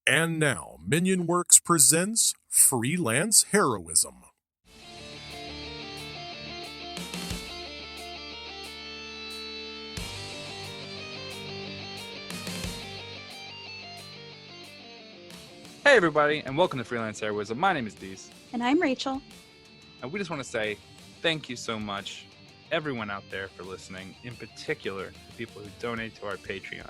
And now, Minion Works presents Freelance Heroism. Hey everybody, and welcome to Freelance Heroism. My name is Dees. And I'm Rachel. And we just want to say thank you so much, everyone out there, for listening, in particular the people who donate to our Patreon.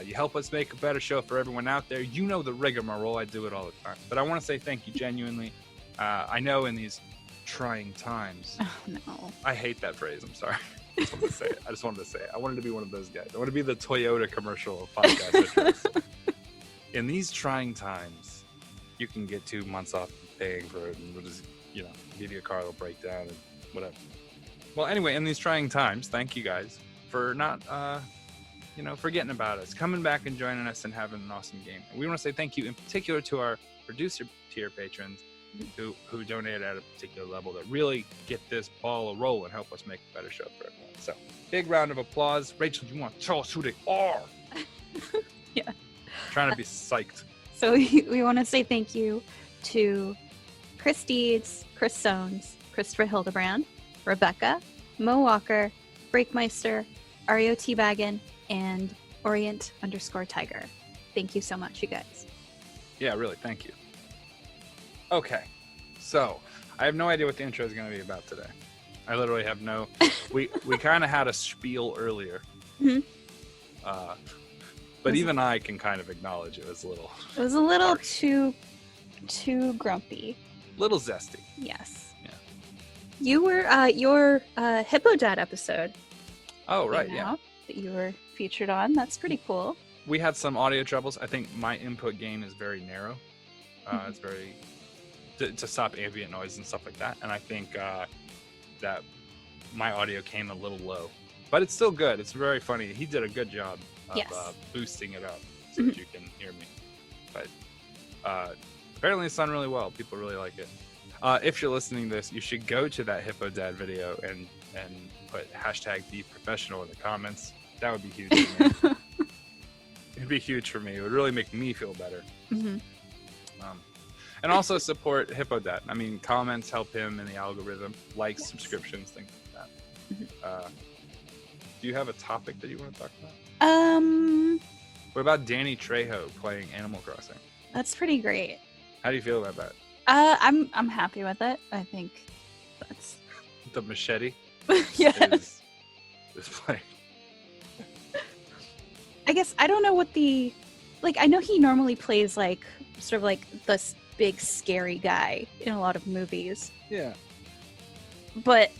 You help us make a better show for everyone out there. You know the rigmarole, I do it all the time. But I want to say thank you genuinely. I know in these trying times. Oh, no. I hate that phrase, I'm sorry. I just wanted to say it. I wanted to be one of those guys. I want to be the Toyota commercial podcast. In these trying times, you can get 2 months off paying for it, and we'll just, give you a car that'll break down and whatever. Well, anyway, in these trying times, thank you guys for not, forgetting about us, coming back and joining us and having an awesome game. And we want to say thank you in particular to our producer tier patrons who donate at a particular level that really get this ball a roll and help us make a better show for everyone. So, big round of applause. Rachel, do you want to tell us who they are? Yeah. Trying to be psyched. So we want to say thank you to Chris Deeds, Chris Sones, Christopher Hildebrand, Rebecca, Mo Walker, Breakmeister, Ario Teabaggin, and Orient_Tiger. Thank you so much, you guys. Yeah, really, thank you. Okay, so I have no idea what the intro is going to be about today. I literally have no... we kind of had a spiel earlier. Mm-hmm. But even I can kind of acknowledge it was a little... It was a little harsh. too grumpy. Little zesty. Yes. Yeah. You were, your Hippo Dad episode. Oh, right, yeah. That you were featured on. That's pretty cool. We had some audio troubles. I think my input gain is very narrow. It's very... To stop ambient noise and stuff like that. And I think that my audio came a little low. But it's still good. It's very funny. He did a good job of boosting it up so that you can hear me. But apparently it's done really well. People really like it. If you're listening to this, you should go to that Hippo Dad video and put #BeProfessional in the comments. That would be huge for me. It'd be huge for me. It would really make me feel better. Mm-hmm. And also support Hippo Dad. I mean, comments help him in the algorithm. Likes, subscriptions, things like that. Mm-hmm. Do you have a topic that you want to talk about? What about Danny Trejo playing Animal Crossing? That's pretty great. How do you feel about that? I'm happy with it. I think that's the machete. Yes. Is playing. I guess I don't know what I know he normally plays like sort of like this big scary guy in a lot of movies. Yeah. But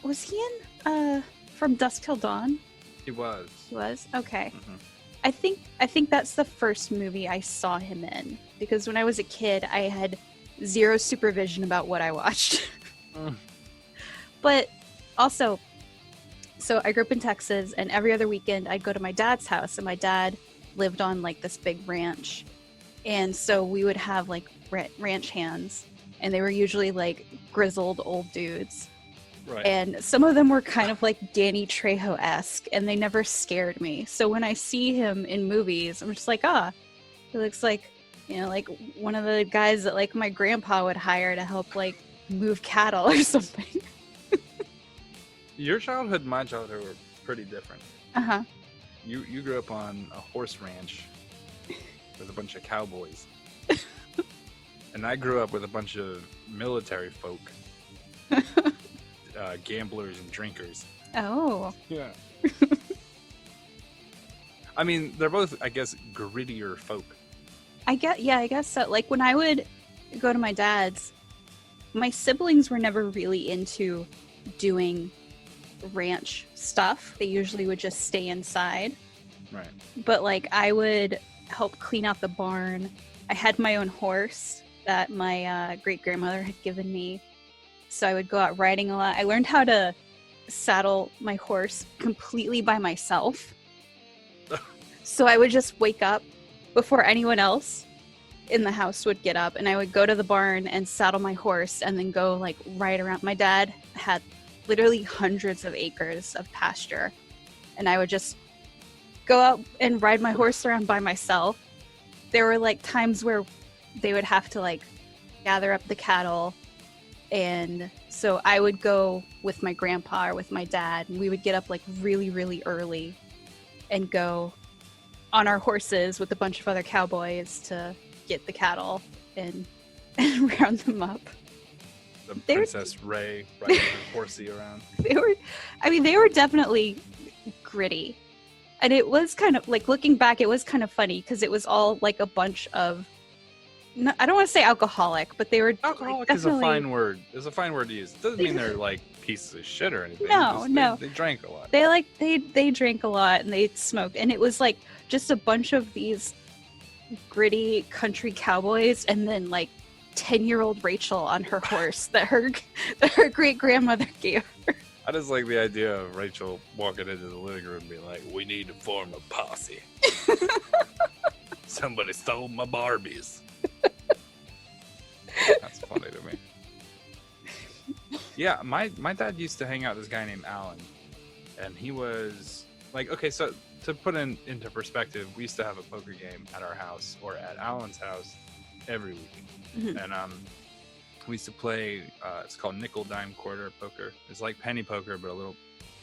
was he in From Dusk Till Dawn? He was. He was? Okay. Mm-hmm. I think that's the first movie I saw him in, because when I was a kid, I had zero supervision about what I watched. But also, so I grew up in Texas, and every other weekend I'd go to my dad's house, and my dad lived on like this big ranch. And so we would have like ranch hands, and they were usually like grizzled old dudes. Right. And some of them were kind of like Danny Trejo-esque, and they never scared me. So when I see him in movies, I'm just like, he looks like, like one of the guys that like my grandpa would hire to help like move cattle or something. Your childhood and my childhood were pretty different. Uh-huh. You grew up on a horse ranch with a bunch of cowboys. And I grew up with a bunch of military folk. Gamblers and drinkers. Oh. Yeah. I mean, they're both, I guess, grittier folk. I guess so. Like when I would go to my dad's, my siblings were never really into doing ranch stuff. They usually would just stay inside. Right. But like I would help clean out the barn. I had my own horse that my great-grandmother had given me. So I would go out riding a lot. I learned how to saddle my horse completely by myself. So I would just wake up before anyone else in the house would get up, and I would go to the barn and saddle my horse and then go like ride around. My dad had literally hundreds of acres of pasture, and I would just go out and ride my horse around by myself there were like times where they would have to like gather up the cattle, and so I would go with my grandpa or with my dad, and we would get up like really, really early and go on our horses with a bunch of other cowboys to get the cattle and round them up. The Princess Ray riding her horsey around. They were definitely gritty. And it was kind of like, looking back, it was kind of funny because it was all like a bunch of, I don't want to say alcoholic, but they were alcoholic like, is a fine word. It's a fine word to use. It doesn't mean they're like pieces of shit or anything. No. They drank a lot. They drank a lot and they smoked, and it was like just a bunch of these gritty country cowboys, and then like 10-year-old Rachel on her horse that her great grandmother gave her. I just like the idea of Rachel walking into the living room and being like, "We need to form a posse. Somebody stole my Barbies." That's funny to me. Yeah, my dad used to hang out with this guy named Alan, and he was like, okay, so to put into perspective, we used to have a poker game at our house or at Alan's house every week. Mhm. And we used to play, it's called nickel, dime, quarter poker. It's like penny poker, but a little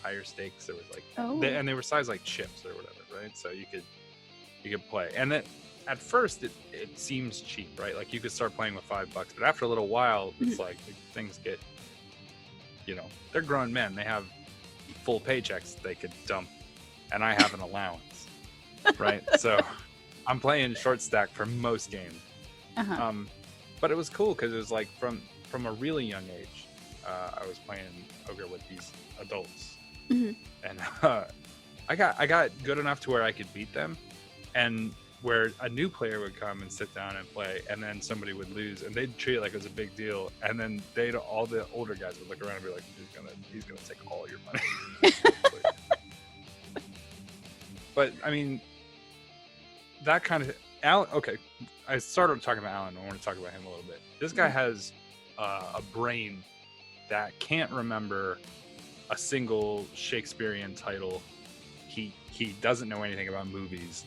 higher stakes. There was like, and they were sized like chips or whatever, right? So you could play. And then at first it seems cheap, right? Like you could start playing with $5, but after a little while, it's like things get, they're grown men. They have full paychecks they could dump, and I have an allowance, right? So I'm playing short stack for most games. Uh-huh. But it was cool because it was like from a really young age, I was playing poker with these adults, Mhm. and I got good enough to where I could beat them, and where a new player would come and sit down and play, and then somebody would lose, and they'd treat it like it was a big deal, and then all the older guys would look around and be like, he's gonna take all your money. But I mean, that kind of Alan. Okay, I started talking about Alan. I want to talk about him a little bit. This guy has a brain that can't remember a single Shakespearean title. He doesn't know anything about movies.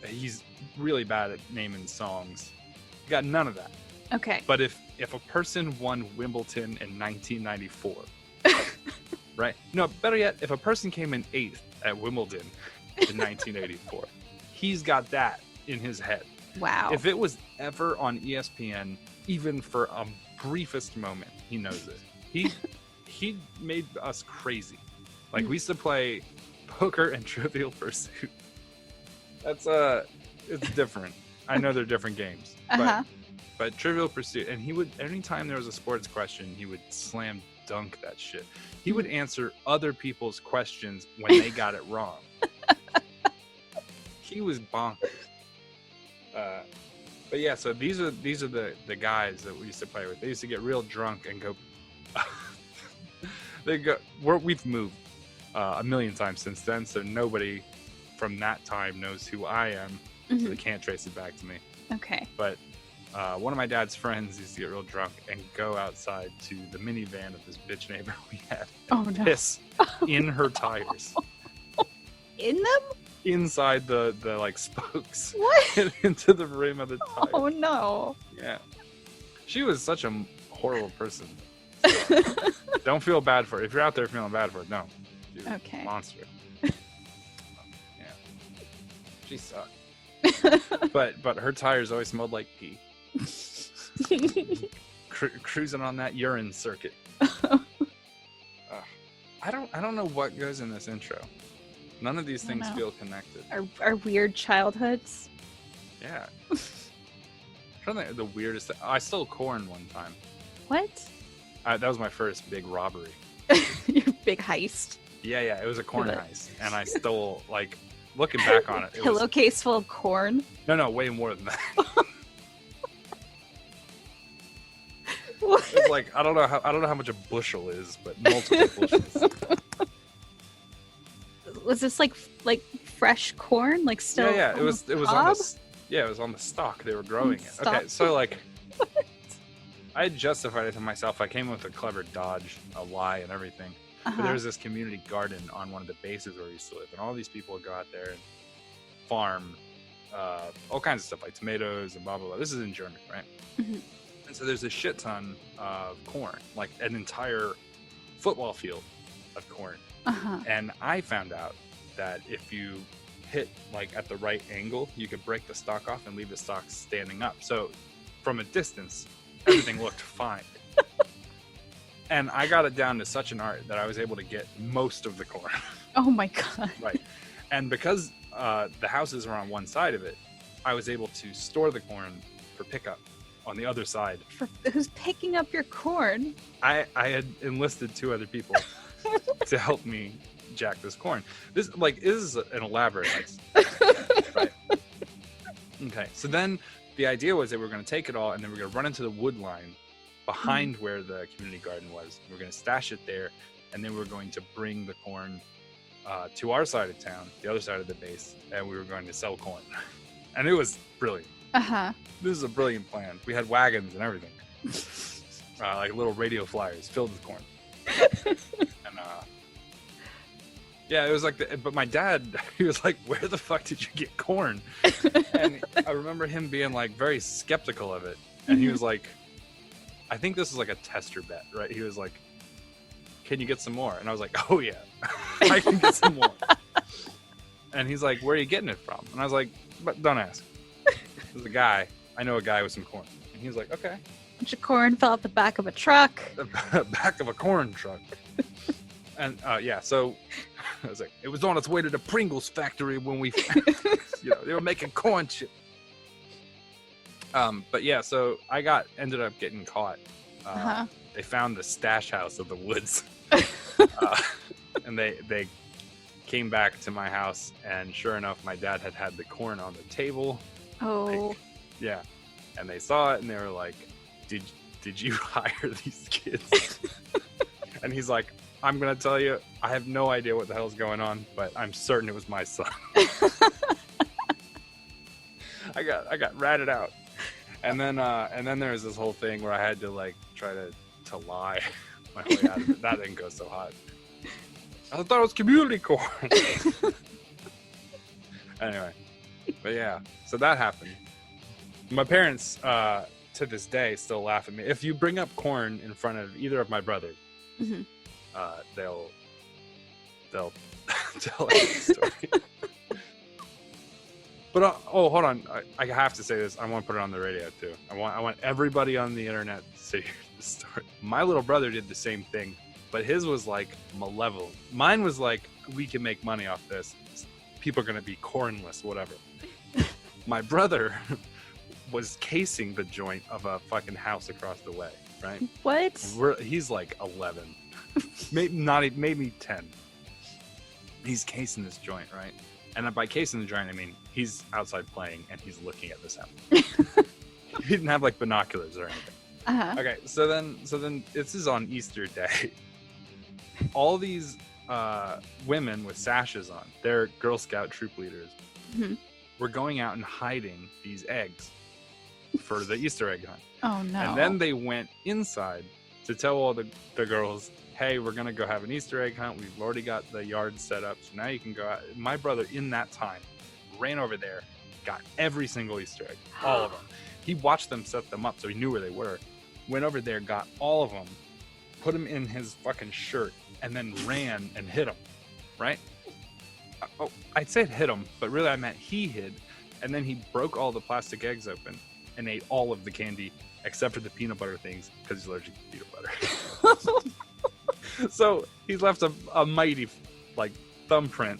He's really bad at naming songs. Got none of that. Okay. But if a person won Wimbledon in 1994, right? No, better yet, if a person came in 8th at Wimbledon in 1984, he's got that in his head. Wow. If it was ever on ESPN, even for a briefest moment, he knows it. He made us crazy. Like, we used to play poker and Trivial Pursuit. That's it's different. I know they're different games, but Trivial Pursuit, and he would, anytime there was a sports question, he would slam dunk that shit. He would answer other people's questions when they got it wrong. He was bonkers. But yeah, so these are the guys that we used to play with. They used to get real drunk and go. We've moved a million times since then, so nobody from that time knows who I am, so they can't trace it back to me. Okay. But one of my dad's friends used to get real drunk and go outside to the minivan of this bitch neighbor we had and piss in her tires. In them? Inside the like spokes. What? Into the rim of the tire. Oh no. Yeah. She was such a horrible person. So, don't feel bad for her. If you're out there feeling bad for her, no. She was a monster. Yeah. She sucked. But her tires always smelled like pee. Cruising on that urine circuit. I don't know what goes in this intro. None of these things feel connected. Our weird childhoods. Yeah. I'm trying to think of the weirdest thing. I stole corn one time. What? That was my first big robbery. Your big heist. Yeah, it was a corn heist, and I stole, like, looking back on it, Pillowcase full of corn. No, way more than that. What? It's like I don't know how much a bushel is, but multiple bushels. Was this like fresh corn, like still? Yeah. It was on the stalk. They were growing it. Okay, so like, I had justified it to myself. I came with a clever dodge, a lie, and everything. But there was this community garden on one of the bases where we used to live, and all these people would go out there and farm all kinds of stuff like tomatoes and blah blah blah. This is in Germany, right? Mhm. And so there's a shit ton of corn, like an entire football field of corn. Uh-huh. And I found out that if you hit like at the right angle, you could break the stalk off and leave the stalk standing up. So from a distance, everything looked fine. And I got it down to such an art that I was able to get most of the corn. Oh my god. Right. And because the houses are on one side of it, I was able to store the corn for pickup on the other side. Who's picking up your corn? I had enlisted 2 other people to help me jack this corn. This is an elaborate heist. Right. Okay. So then the idea was that we were going to take it all and then we're going to run into the wood line behind where the community garden was. We're going to stash it there, and then we're going to bring the corn to our side of town, the other side of the base, and we were going to sell corn. And it was brilliant. Uh-huh. This is a brilliant plan. We had wagons and everything, like little radio flyers filled with corn. And yeah, it was like, but my dad, he was like, "Where the fuck did you get corn?" And I remember him being like very skeptical of it, and he was like, I think this is like a tester bet, right? He was like, "Can you get some more?" And I was like, "Oh yeah, I can get some more." And he's like, "Where are you getting it from?" And I was like, "But don't ask." There's a guy, I know a guy with some corn. And he was like, "Okay." Bunch of corn fell out the back of a truck. The back of a corn truck. And yeah, so I was like, it was on its way to the Pringles factory when we, they were making corn chip. But yeah, so I ended up getting caught. Uh-huh. They found the stash house of the woods, and they came back to my house, and sure enough, my dad had the corn on the table. Oh. Yeah, and they saw it, and they were like, "Did you hire these kids?" And he's like, "I'm gonna tell you, I have no idea what the hell's going on, but I'm certain it was my son." I got ratted out. And then there was this whole thing where I had to like try to lie my way out of it. That didn't go so hot. I thought it was community corn. Anyway, but yeah, so that happened. My parents, to this day, still laugh at me. If you bring up corn in front of either of my brothers, Mhm. They'll tell a story. But hold on, I have to say this. I want to put it on the radio too. I want everybody on the internet to hear this story. My little brother did the same thing, but his was like malevolent. Mine was like, we can make money off this. People are gonna be cornless, whatever. My brother was casing the joint of a fucking house across the way, right? What? He's like 11, maybe 10. He's casing this joint, right? And by casing the joint, I mean he's outside playing and he's looking at this house. He didn't have like binoculars or anything. Uh-huh. Okay, so then this is on Easter Day. All these women with sashes on, they're Girl Scout troop leaders, were going out and hiding these eggs for the Easter egg hunt. Oh no. And then they went inside to tell all the girls, "Hey, we're gonna go have an Easter egg hunt. We've already got the yard set up, so now you can go out." My brother, in that time, ran over there, got every single Easter egg, all of them. He watched them set them up, so he knew where they were. Went over there, got all of them, put them in his fucking shirt, and then ran and hid them, right? Oh, I said hid them, but really I meant he hid. And then he broke all the plastic eggs open and ate all of the candy except for the peanut butter things because he's allergic to peanut butter. So he's left a mighty like thumbprint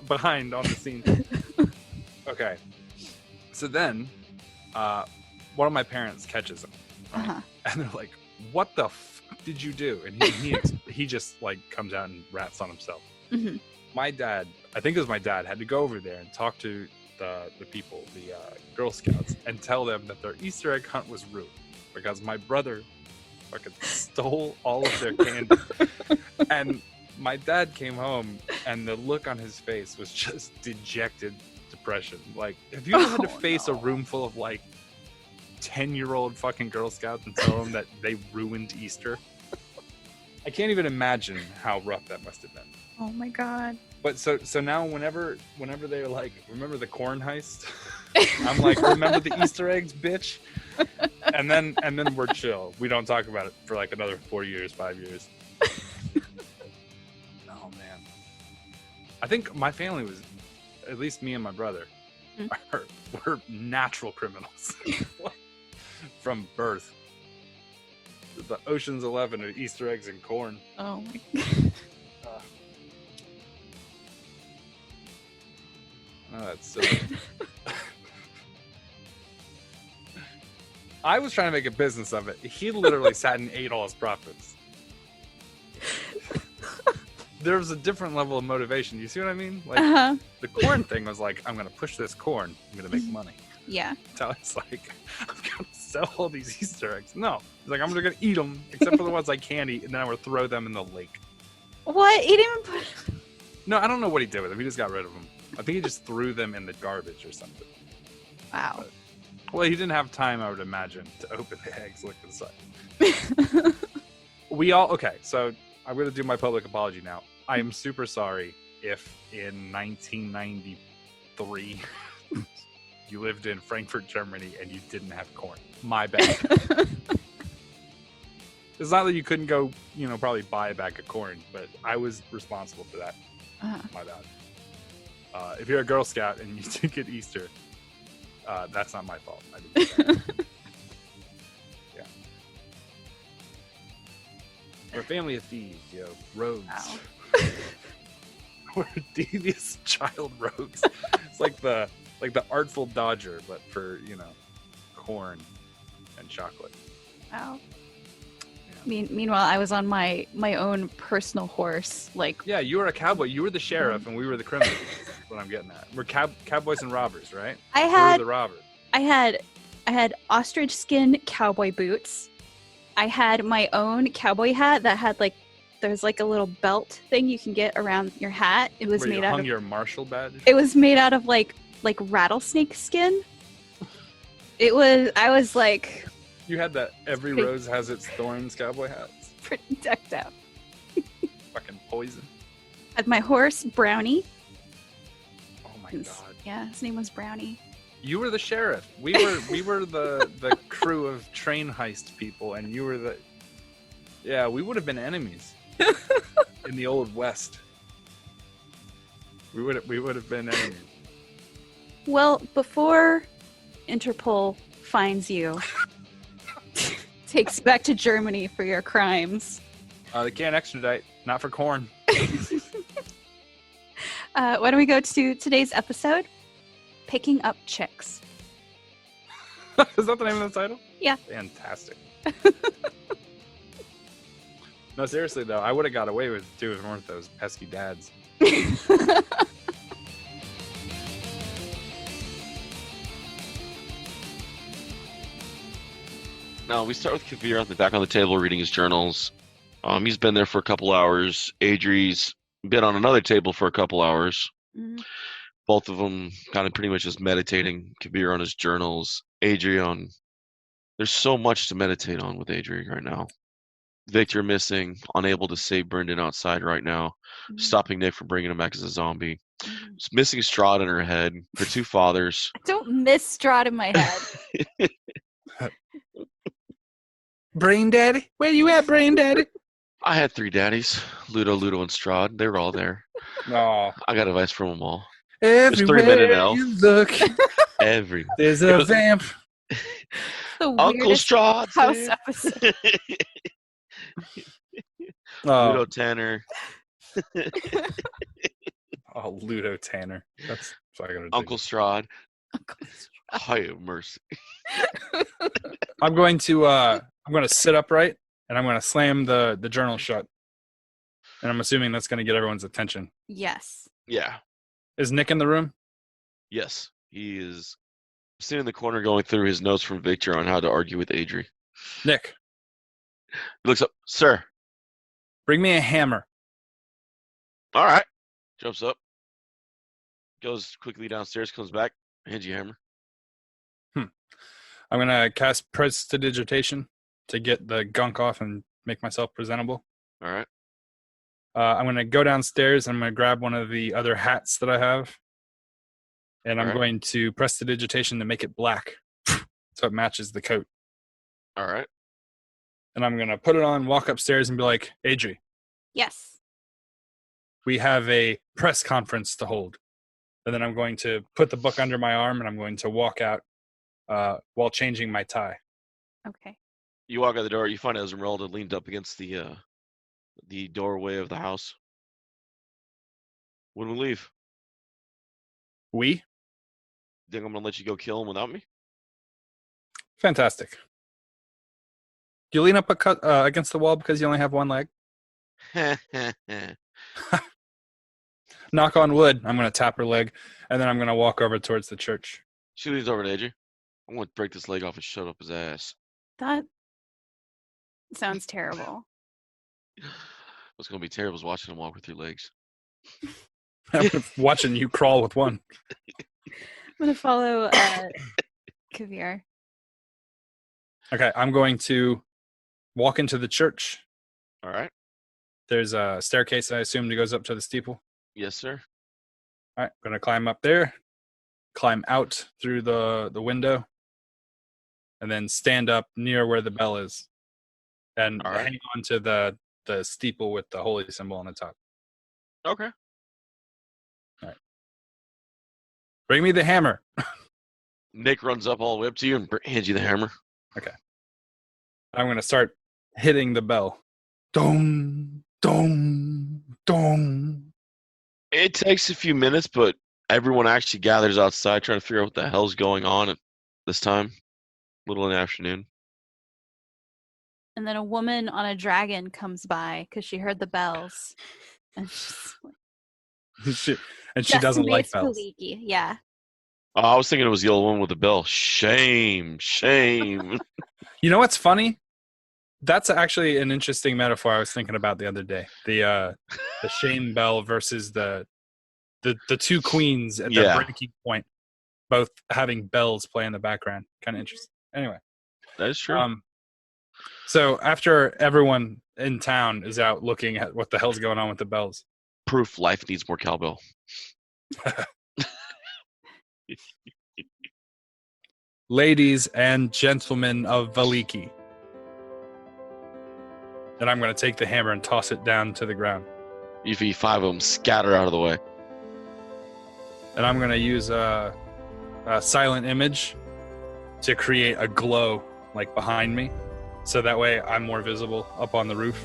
behind on the scene. Okay, so then one of my parents catches him, right? Uh-huh. And they're like, "What the fuck did you do?" And he just like comes out and rats on himself. Mm-hmm. My dad, I think it was my dad, had to go over there and talk to the people, the Girl Scouts, and tell them that their Easter egg hunt was ruined because my brother fucking stole all of their candy. And my dad came home and the look on his face was just dejected depression. Like, have you ever had to face a room full of like 10-year-old fucking Girl Scouts and tell them that they ruined Easter? I can't even imagine how rough that must have been. Oh my god. But so now whenever they're like, remember the corn heist? I'm like, remember the Easter eggs, bitch? And then we're chill. We don't talk about it for like another 4 years, 5 years. Oh man. I think my family was, at least me and my brother, were natural criminals from birth. The Ocean's 11 of Easter eggs and corn. Oh my god. Oh, that's silly. I was trying to make a business of it. He literally sat and ate all his profits. There was a different level of motivation. You see what I mean? Like the corn thing was like, I'm going to push this corn. I'm going to make money. Yeah. So it's like, I'm going to sell all these Easter eggs. No. He's like, I'm going to eat them, except for the ones I can't eat, and then I'm going to throw them in the lake. What? He didn't even put... No, I don't know what he did with them. He just got rid of them. I think he just threw them in the garbage or something. Wow. But, well, he didn't have time, I would imagine, to open the eggs, look inside. We all... Okay, so I'm going to do my public apology now. I am super sorry if in 1993 you lived in Frankfurt, Germany, and you didn't have corn. My bad. It's not that you couldn't go, probably buy a bag of corn, but I was responsible for that. My bad. If you're a Girl Scout and you did get Easter, that's not my fault. I didn't do that. Yeah. We're a family of thieves, rogues. Wow. We're devious child rogues. It's like the Artful Dodger, but for corn and chocolate. Wow. Yeah. Meanwhile, I was on my own personal horse. Like, yeah, you were a cowboy. You were the sheriff, and we were the criminals. That's what I'm getting at. We're cowboys and robbers, right? We were the robbers. I had ostrich skin cowboy boots. I had my own cowboy hat that had there's a little belt thing you can get around your hat. It was made out of your marshal badge. It was made out of like rattlesnake skin. I was like, you had that every rose has its thorns cowboy hat. Pretty decked out. Fucking poison. Had my horse Brownie. Oh my god. Yeah, his name was Brownie. You were the sheriff. We were the crew of train heist people, and you were the... Yeah, we would have been enemies in the old West. We would have been enemies. Well, before Interpol finds you, takes you back to Germany for your crimes. They can't extradite. Not for corn. Why don't we go to today's episode? Picking Up Chicks. Is that the name of the title? Yeah. Fantastic. No, seriously though, I would have got away with it too if it weren't those pesky dads. No, we start with Kavir on the back on the table reading his journals. He's been there for a couple hours. Adrie's been on another table for a couple hours. Mhm. Both of them kind of pretty much just meditating. Kavir on his journals. Adrie on... There's so much to meditate on with Adrie right now. Victor missing, unable to save Brendan outside right now, stopping Nick from bringing him back as a zombie. Just missing Strahd in her head, her two fathers. I don't miss Strahd in my head. Brain Daddy? Where you at, Brain Daddy? I had three daddies, Ludo, and Strahd. They were all there. No. I got advice from them all. Everywhere you look, there's a vamp. The Uncle Strahd. house episode. Ludo Tanner. Oh, Ludo Tanner. That's fucking ridiculous. Uncle Strahd. I have mercy. I'm going to sit upright and I'm going to slam the journal shut. And I'm assuming that's going to get everyone's attention. Yes. Yeah. Is Nick in the room? Yes. He is sitting in the corner going through his notes from Victor on how to argue with Adrie. Nick. He looks up. Sir. Bring me a hammer. All right. Jumps up. Goes quickly downstairs, comes back, hands you a hammer. I'm going to cast Prestidigitation to get the gunk off and make myself presentable. All right. I'm going to go downstairs. I'm going to grab one of the other hats that I have. And I'm Alright. going to press the digitation to make it black. So it matches the coat. All right. And I'm going to put it on, walk upstairs and be like, Adrie, Yes. we have a press conference to hold. And then I'm going to put the book under my arm and I'm going to walk out while changing my tie. Okay. You walk out the door. You find Esmeralda leaned up against the doorway of the house. When we leave, We? think I'm gonna let you go kill him without me? Fantastic. Do you lean up against the wall because you only have one leg? Knock on wood. I'm going to tap her leg, and then I'm going to walk over towards the church. She leans over to Adrie. I'm gonna break this leg off and shut up his ass. That sounds terrible. What's gonna be terrible is watching him walk with your legs. I'm watching you crawl with one. I'm going to follow Kavir. Okay, I'm going to walk into the church. All right. There's a staircase, I assume, that goes up to the steeple. Yes, sir. All right, going to climb up there, climb out through the window, and then stand up near where the bell is, and All right. hang on to the steeple with the holy symbol on the top. Okay. Bring me the hammer. Nick runs up all the way up to you and hands you the hammer. I'm going to start hitting the bell. Dong, dong, dong. It takes a few minutes, but everyone actually gathers outside trying to figure out what the hell's going on at this time. Little in the afternoon. And then a woman on a dragon comes by because she heard the bells. And she's like, she doesn't like decimates bells. Vallaki. Yeah. Oh, I was thinking it was the old one with the bell. Shame, shame. You know what's funny? That's actually an interesting metaphor I was thinking about the other day. The shame bell versus the two queens at their breaking point, both having bells play in the background. Kind of interesting. Anyway, That is true. So after everyone in town is out looking at what the hell's going on with the bells, Proof life needs more cowbell. ladies and gentlemen of Vallaki, then I'm going to take the hammer and toss it down to the ground. You see 5 of them scatter out of the way. And I'm going to use a silent image to create a glow like behind me. So that way I'm more visible up on the roof.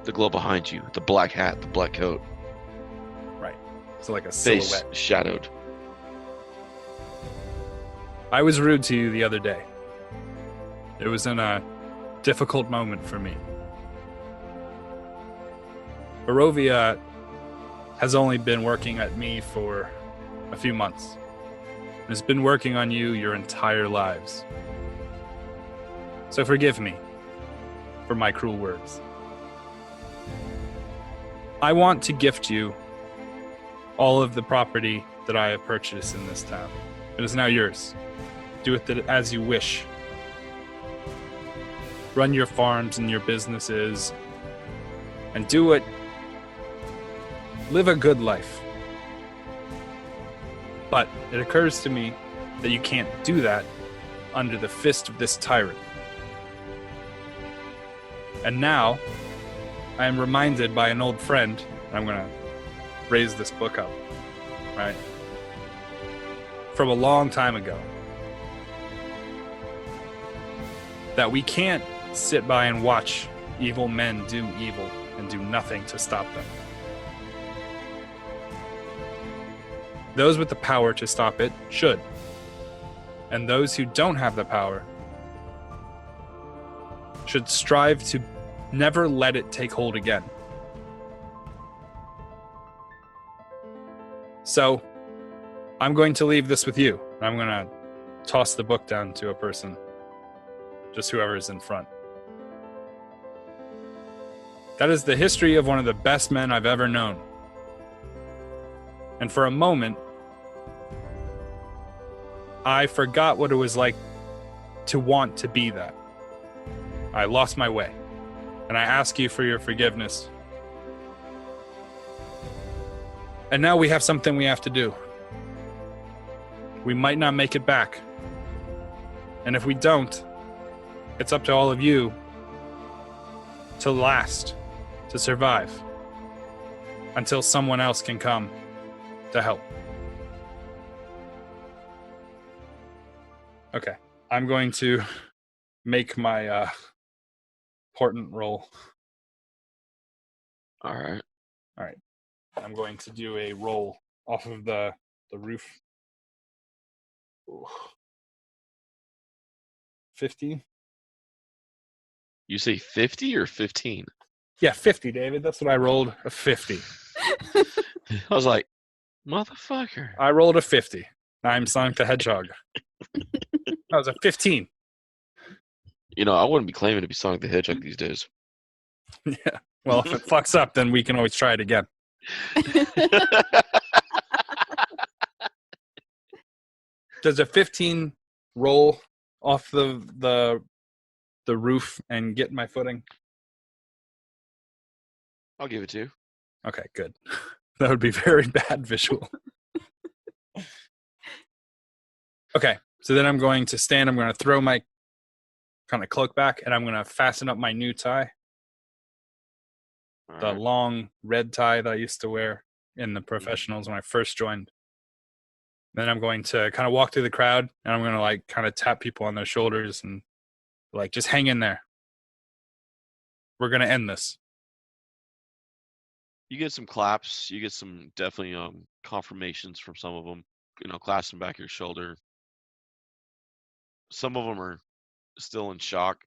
The glow behind you, the black hat, the black coat, Right. So like a face silhouette. shadowed. I was rude to you the other day. It was in a difficult moment for me. Barovia has only been working at me for a few months. And has been working on you your entire lives. So forgive me for my cruel words. I want to gift you all of the property that I have purchased in this town. It is now yours. Do with it as you wish. Run your farms and your businesses and do it. Live a good life. But it occurs to me that you can't do that under the fist of this tyrant. And now, I am reminded by an old friend, and I'm going to raise this book up, right? From a long time ago, that we can't sit by and watch evil men do evil and do nothing to stop them. Those with the power to stop it should. And those who don't have the power should strive to never let it take hold again. So, I'm going to leave this with you. I'm going to toss the book down to a person. Just whoever is in front. That is the history of one of the best men I've ever known. And for a moment, I forgot what it was like to want to be that. I lost my way. and I ask you for your forgiveness. And now we have something we have to do. We might not make it back. And if we don't, it's up to all of you to last, to survive, until someone else can come to help. Okay, I'm going to make my portent roll. All right. I'm going to do a roll off of the roof. Ooh. 15? You say 50 or 15? Yeah, 50, David. That's what I rolled, a 50. I was like, motherfucker. I rolled a 50. I'm Sonic the Hedgehog. That was a 15. You know, I wouldn't be claiming to be Sonic the Hedgehog these days. Yeah. Well, if it fucks up, then we can always try it again. Does a 15 roll off the roof and get my footing? I'll give it to you. Okay, good. That would be very bad visual. Okay, so then I'm going to stand. I'm going to throw my kind of cloak back, and I'm going to fasten up my new tie. All The right. long red tie that I used to wear in the professionals when I first joined. Then I'm going to kind of walk through the crowd, and I'm going to like kind of tap people on their shoulders and like just hang in there. We're going to end this. You get some claps. You get some definitely confirmations from some of them. You know, claps them back your shoulder. Some of them are still in shock.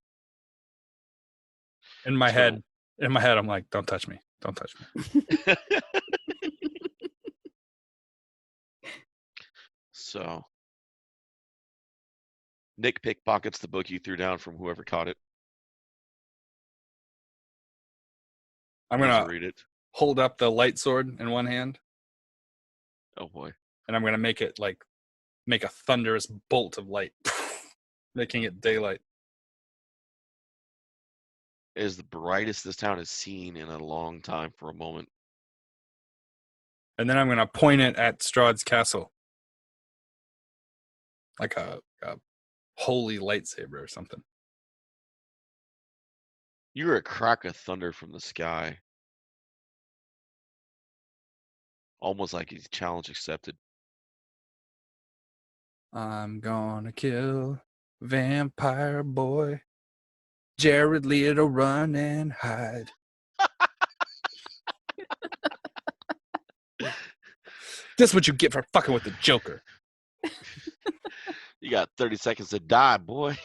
In my So- head, I'm like, don't touch me. Don't touch me. So, Nick pickpockets the book you threw down from whoever caught it. I'm Goes going to to read it. hold up the light sword in one hand, Oh boy. and I'm going to make a thunderous bolt of light, making it daylight. It is the brightest this town has seen in a long time for a moment. And then I'm going to point it at Strahd's castle. Like a holy lightsaber or something. You hear a crack of thunder from the sky. Almost like he's challenge accepted. I'm gonna kill vampire boy. Jared Leto, run and hide. This is what you get for fucking with the Joker. You got 30 seconds to die, boy.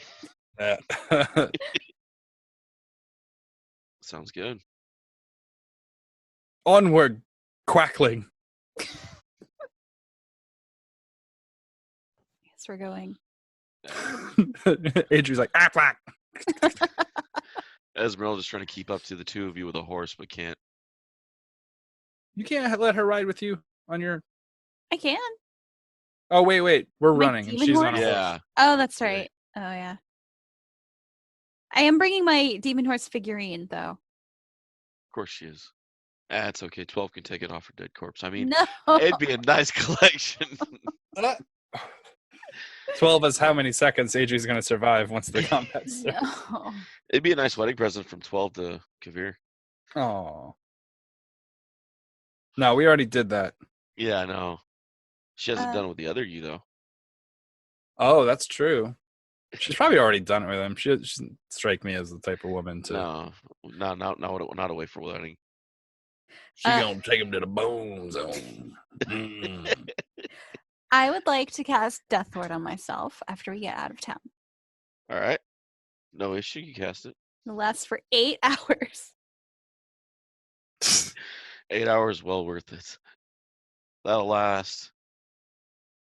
Sounds good. Onward, quackling. Yes, we're going. Adrie's like, ah, quack. Esmeralda's trying to keep up to the two of you with a horse, but can't. You can't let her ride with you on your... I can. Oh, wait. We're My running. And demon she's on a horse? horse. Yeah, Oh, that's Right. right. Oh, yeah. I am bringing my demon horse figurine, though. of course she is. That's okay. 12 can take it off her dead corpse. I mean, No. it'd be a nice collection. 12 is how many seconds Adrie's going to survive once the combat starts. No. It'd be a nice wedding present from 12 to Kavir. Oh. No, we already did that. Yeah, I know. She hasn't done it with the other you, though. Oh, that's true. She's probably already done it with him. She doesn't strike me as the type of woman to... No, not away for wedding. She gonna take him to the bone zone. I would like to cast Death Ward on myself after we get out of town. All right. No issue. You cast it. It lasts for 8 hours. 8 hours, well worth it. That'll last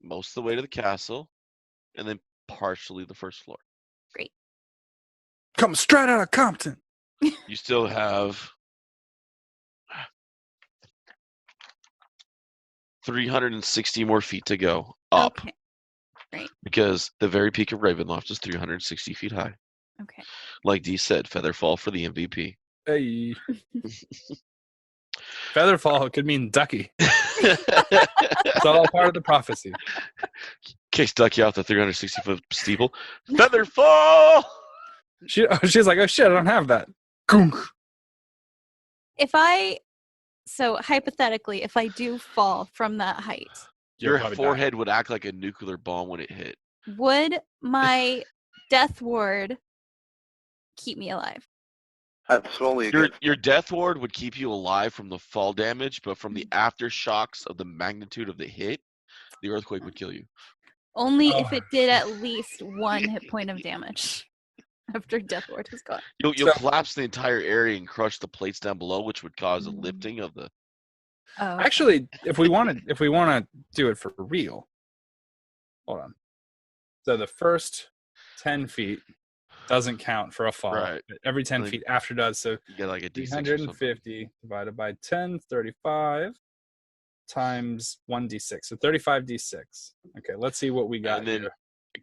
most of the way to the castle, and then partially the first floor. Come straight out of Compton. You still have 360 more feet to go up, Okay. because the very peak of Ravenloft is 360 feet high. Okay. Like Dee said, feather fall for the MVP. Hey. Featherfall could mean ducky. It's all part of the prophecy. Kicks Ducky off the 360-foot steeple. Featherfall! She's like, oh shit, I don't have that. Gunk. So hypothetically, if I do fall from that height, Your probably forehead would act like a nuclear bomb when it hit. would my death ward keep me alive? Absolutely. Your death ward would keep you alive from the fall damage, but from the aftershocks of the magnitude of the hit, the earthquake would kill you. Only if it did at least 1 hit point of damage after death ward is gone. You'll collapse the entire area and crush the plates down below, which would cause a lifting of the. Oh. Actually, if we want to do it for real, hold on. So the first 10 feet doesn't count for a fall. Right. But every 10 feet after does. So you get like a D6 350 divided by 10, 35 times 1d6. So 35d6. Okay, let's see what we got and then here.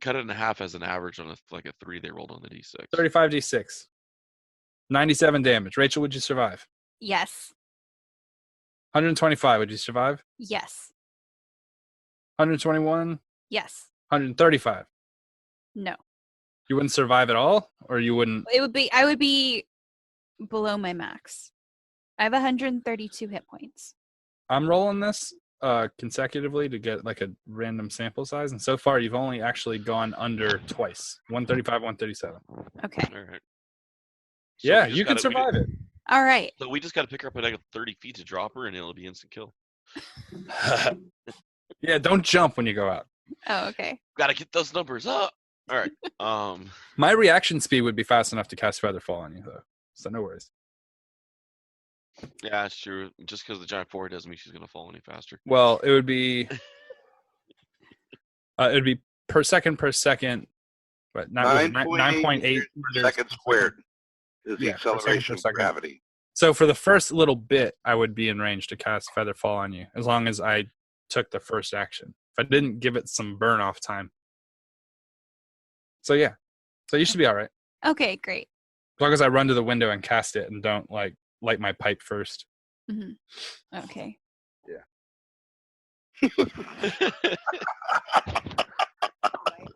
Cut it in half as an average on a 3 they rolled on the D6. 35d6. 97 damage. Rachel, would you survive? Yes. 125, would you survive? Yes. 121? Yes. 135? No. You wouldn't survive at all? Or you wouldn't? I would be below my max. I have 132 hit points. I'm rolling this consecutively to get like a random sample size, and so far you've only actually gone under twice. 135, 137. Okay. All right. Yeah, you can survive it. All right. So we just got to pick her up at like 30 feet to drop her, and it'll be instant kill. Yeah, don't jump when you go out. Oh, okay. Got to get those numbers up. All right. My reaction speed would be fast enough to cast Featherfall on you, though. So no worries. Yeah, that's true. Just because the giant forehead doesn't mean she's gonna fall any faster. Well, it would be per second, but 9.8 seconds squared is the Yeah, per acceleration of second. gravity. So for the first little bit, I would be in range to cast Featherfall on you, as long as I took the first action. If I didn't give it some burn off time. So yeah. So you should be all right. Okay, great. As long as I run to the window and cast it and don't like light my pipe first. Mm-hmm. Okay. Yeah.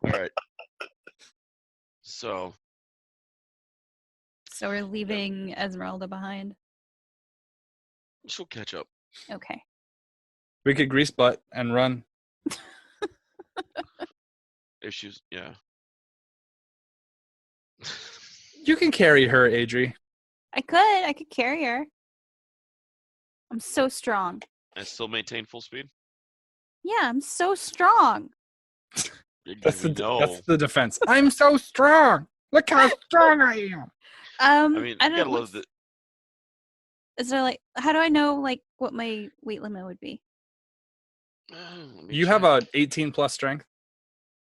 All right. So we're leaving Esmeralda behind. she'll catch up. Okay. We could grease butt and run. Issues, yeah. You can carry her, Adrie. I could carry her. I'm so strong. And still maintain full speed. Yeah, I'm so strong. That's the defense. I'm so strong. Look how strong I am. I mean, I you don't gotta know. love the. Is there like, how do I know like what my weight limit would be? You have a 18 plus strength.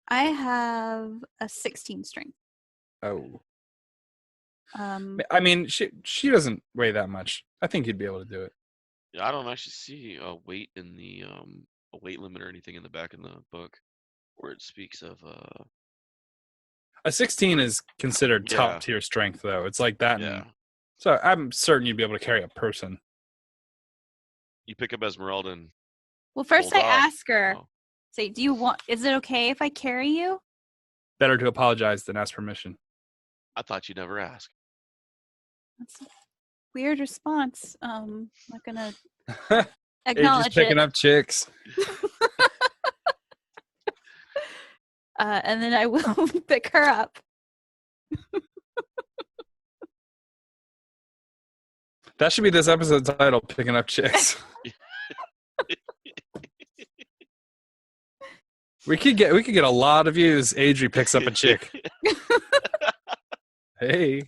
I have a 16 strength. Oh. Um, I mean, she doesn't weigh that much. I think you'd be able to do it. Yeah, I don't actually see a weight in the a weight limit or anything in the back of the book where it speaks of A 16 is considered Yeah. top tier strength, though. It's like that. yeah. So I'm certain you'd be able to carry a person. You pick up Esmeralda and well, first I Hold off. ask her, Oh. say, is it okay if I carry you? Better to apologize than ask permission. I thought you'd never ask. That's a weird response. I'm not gonna Adrie's acknowledge picking it. up chicks. And then I will pick her up. That should be this episode's title, Picking Up Chicks. We could get a lot of views. Adrie picks up a chick. Hey.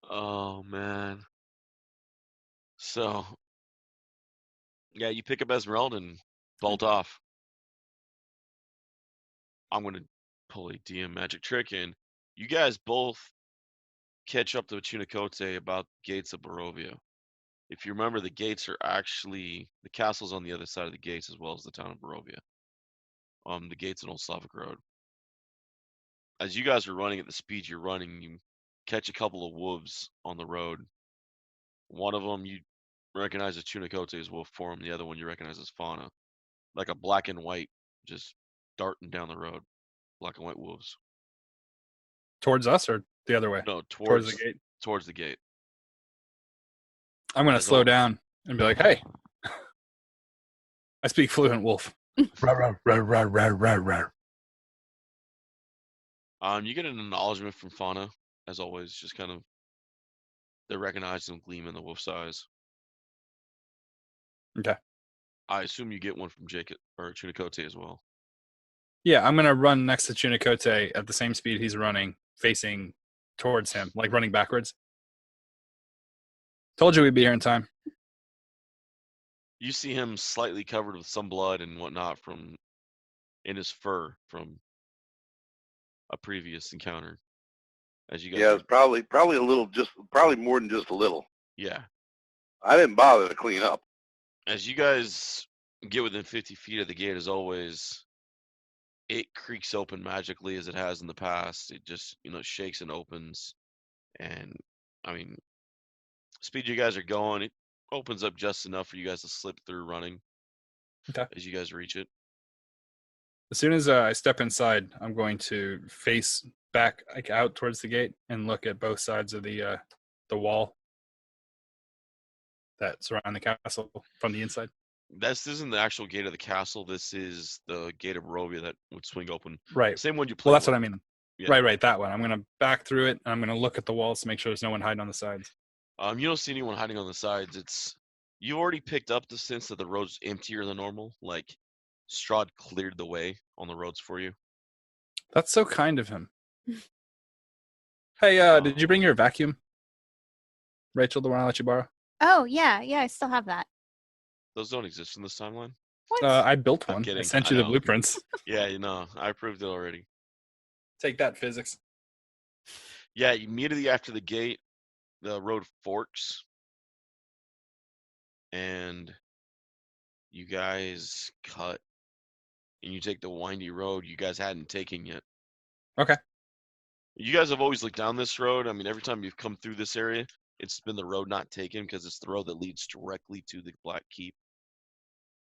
Oh man. So yeah, you pick up Esmeralda and bolt off. I'm gonna pull a DM magic trick and you guys both catch up to Chinacote about the gates of Barovia. If you remember, the gates are actually the castle's on the other side of the gates as well as the town of Barovia. The gates on Old Slavic Road. As you guys are running at the speed you're running, you catch a couple of wolves on the road. One of them you recognize as Chunicote's wolf form. The other one you recognize as Fauna, like a black and white, just darting down the road. Black and white wolves. Towards us or the other way? No, Towards the gate. Towards the gate. I'm gonna As slow all- down and be like, "Hey, I speak fluent wolf." Rawr, rawr, rawr, rawr, rawr, rawr. You get an acknowledgement from Fauna, as always. Just kind of they recognize and gleam in the wolf's eyes. Okay. I assume you get one from Jacob or Chunicote as well. Yeah, I'm gonna run next to Chunicote at the same speed he's running, facing towards him, like running backwards. Told you we'd be here in time. You see him slightly covered with some blood and whatnot from in his fur from a previous encounter. As you guys, Yeah, it's probably a little, probably more than just a little. yeah. I didn't bother to clean up. As you guys get within 50 feet of the gate, as always, it creaks open magically as it has in the past. It just shakes and opens, and I mean, speed you guys are going, it opens up just enough for you guys to slip through running. Okay. As you guys reach it. As soon as I step inside, I'm going to face back, like out towards the gate, and look at both sides of the wall that surround the castle from the inside. This isn't the actual gate of the castle. This is the gate of Barovia that would swing open. Right. Same one you played. Well, that's what I mean. Yeah. Right, that one. I'm going to back through it, and I'm going to look at the walls to make sure there's no one hiding on the sides. You don't see anyone hiding on the sides. You already picked up the sense that the road's emptier than normal. Like, Strahd cleared the way on the roads for you. That's so kind of him. Hey, did you bring your vacuum? Rachel, the one I let you borrow? Oh, yeah, I still have that. Those don't exist in this timeline. What? I built I'm one. kidding. I sent I you the know. blueprints. Yeah, I approved it already. Take that, physics. Yeah, immediately after the gate, the road forks. And you guys cut. And you take the windy road you guys hadn't taken yet. Okay. You guys have always looked down this road. I mean, every time you've come through this area, it's been the road not taken because it's the road that leads directly to the Black Keep.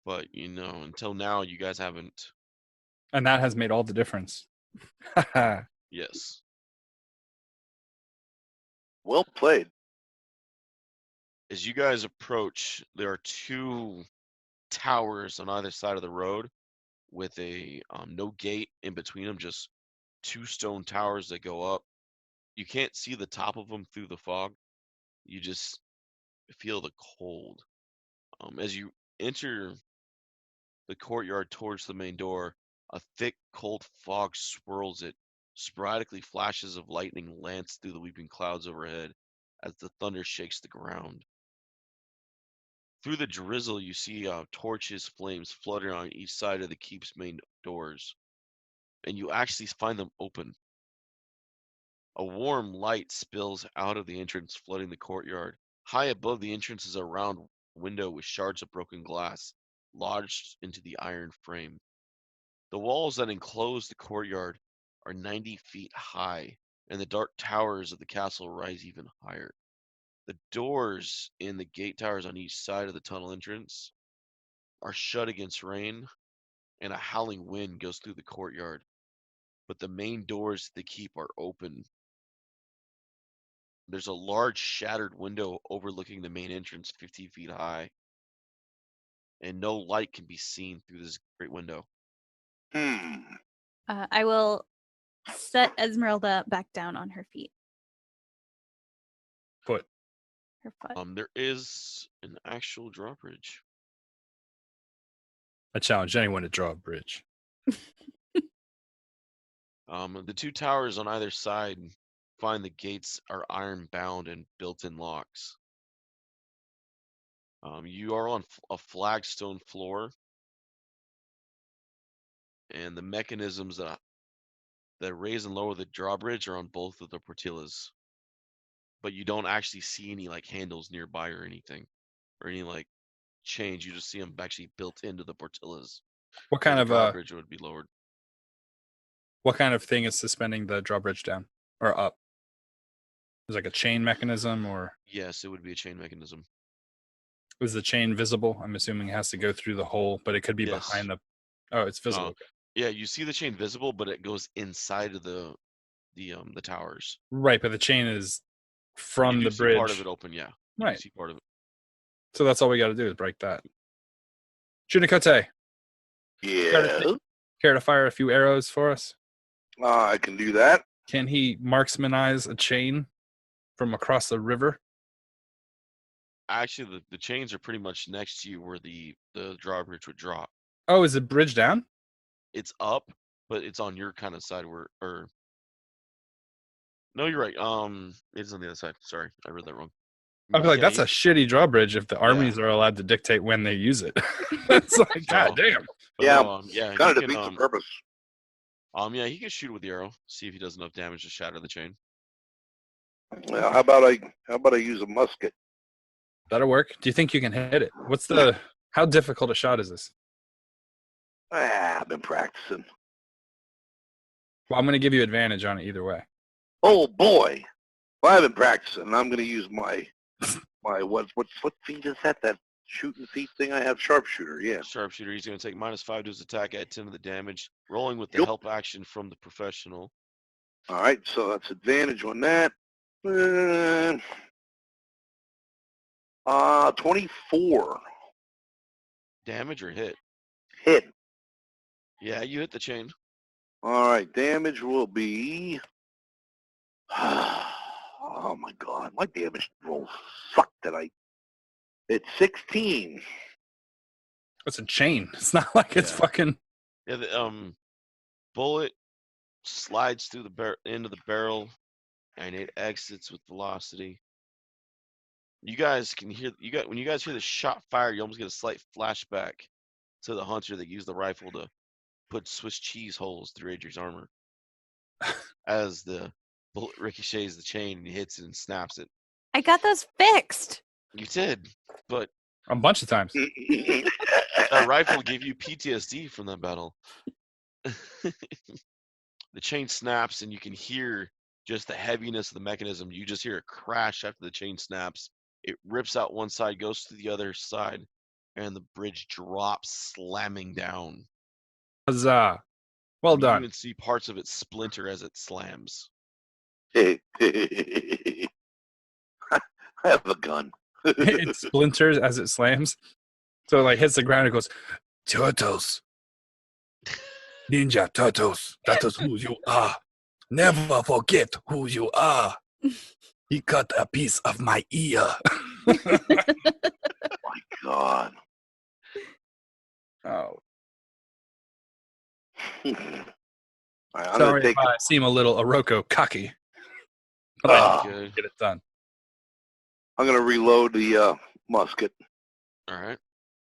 But, until now, you guys haven't. And that has made all the difference. Yes. Well played. As you guys approach, there are two towers on either side of the road with a no gate in between them, just two stone towers that go up. You can't see the top of them through the fog. You just feel the cold. As you enter the courtyard towards the main door, a thick, cold fog swirls it. Sporadically, flashes of lightning lance through the weeping clouds overhead as the thunder shakes the ground. Through the drizzle, you see torches, flames fluttering on each side of the keep's main doors, and you actually find them open. A warm light spills out of the entrance, flooding the courtyard. High above the entrance is a round window with shards of broken glass lodged into the iron frame. The walls that enclose the courtyard are 90 feet high, and the dark towers of the castle rise even higher. The doors in the gate towers on each side of the tunnel entrance are shut against rain, and a howling wind goes through the courtyard. But the main doors to the keep are open. There's a large shattered window overlooking the main entrance 50 feet high, and no light can be seen through this great window. I will set Esmeralda back down on her feet. Foot. Her foot. There is an actual drawbridge. I challenge anyone to draw a bridge. The two towers on either side find the gates are iron bound and built-in locks. You are on a flagstone floor, and the mechanisms that raise and lower the drawbridge are on both of the portillas. But you don't actually see any handles nearby or anything, or any chains. You just see them actually built into the portillas. What kind of drawbridge would be lowered? What kind of thing is suspending the drawbridge down or up? There's like a chain mechanism, or Yes, it would be a chain mechanism. is the chain visible? I'm assuming it has to go through the hole, but it could be Yes. behind the. Oh, it's visible. Okay. Yeah, you see the chain visible, but it goes inside of the towers. Right, but the chain is You from do the see bridge. part of it open, yeah. You do Right. see part of it. So that's all we got to do is break that. Junikote, Yeah. care to fire a few arrows for us? I can do that. Can he marksmanize a chain from across the river? Actually, the chains are pretty much next to you where the drawbridge would drop. Oh, is the bridge down? It's up, but it's on your kind of side or no, you're right. It's on the other side. Sorry, I read that wrong. I feel like Yeah, that's a shitty drawbridge if the armies are allowed to dictate when they use it. It's like, god damn. but Yeah, no, yeah, Kind he of defeats the can, purpose. yeah, he can shoot with the arrow. See if he does enough damage to shatter the chain. Well, how about I use a musket? That'll work. Do you think you can hit it? How difficult a shot is this? I've been practicing. Well, I'm going to give you advantage on it either way. Oh boy, well, I've been practicing. I'm going to use my what feat is that? That shooting feat thing I have? Sharpshooter. Yeah. Sharpshooter, he's going to take -5 to his attack, add 10 to the damage, rolling with the Yep. help action from the professional. All right, so that's advantage on that. 24 Damage or hit? hit. Yeah, you hit the chain. All right, damage will be. Oh my god, my damage roll sucked tonight. It's 16. It's a chain. It's not like it's Yeah. fucking. Yeah, the bullet slides through the end of the barrel, and it exits with velocity. You guys can hear when you guys hear the shot fire, you almost get a slight flashback to the hunter that used the rifle to put Swiss cheese holes through Adrie's armor. As the bullet ricochets the chain and he hits it and snaps it. I got those fixed. You did, but A bunch of times. that rifle gave you PTSD from that battle. The chain snaps and you can hear just the heaviness of the mechanism. You just hear a crash after the chain snaps. It rips out one side, goes to the other side, and the bridge drops, slamming down. Huzzah. Well You done. even see parts of it splinter as it slams. I have a gun. It splinters as it slams. So it like hits the ground and goes, turtles. Ninja turtles. That is who you are. Never forget who you are. He cut a piece of my ear. My god. Oh. All right, I'm Sorry gonna if take. I seem a little Oroko cocky. But Ah. I Good. get it done. I'm gonna reload the musket. All right.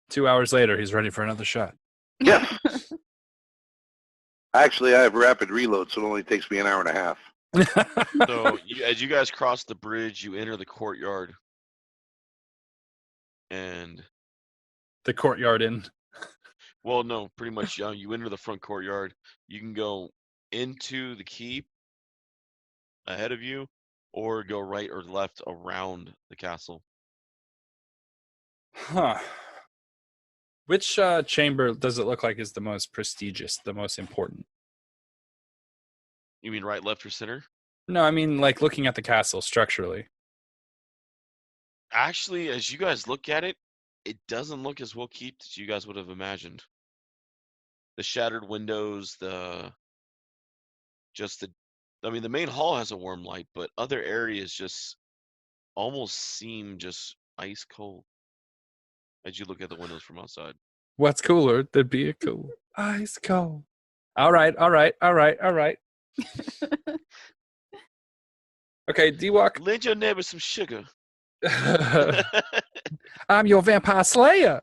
2 hours later, he's ready for another shot. Yes. Actually, I have rapid reload, so it only takes me an hour and a half. So as you guys cross the bridge, you enter the courtyard. And, The courtyard inn. well, no, pretty much you enter the front courtyard. You can go into the keep ahead of you or go right or left around the castle. Huh. Which chamber does it look like is the most prestigious, the most important? You mean right, left, or center? No, I mean like looking at the castle structurally. Actually, as you guys look at it, it doesn't look as well kept as you guys would have imagined. The shattered windows, the main hall has a warm light, but other areas just almost seem just ice cold as you look at the windows from outside. What's cooler than being cool? Ice cold. All right. Okay, D-Walk. Lend your neighbor some sugar. I'm your vampire slayer.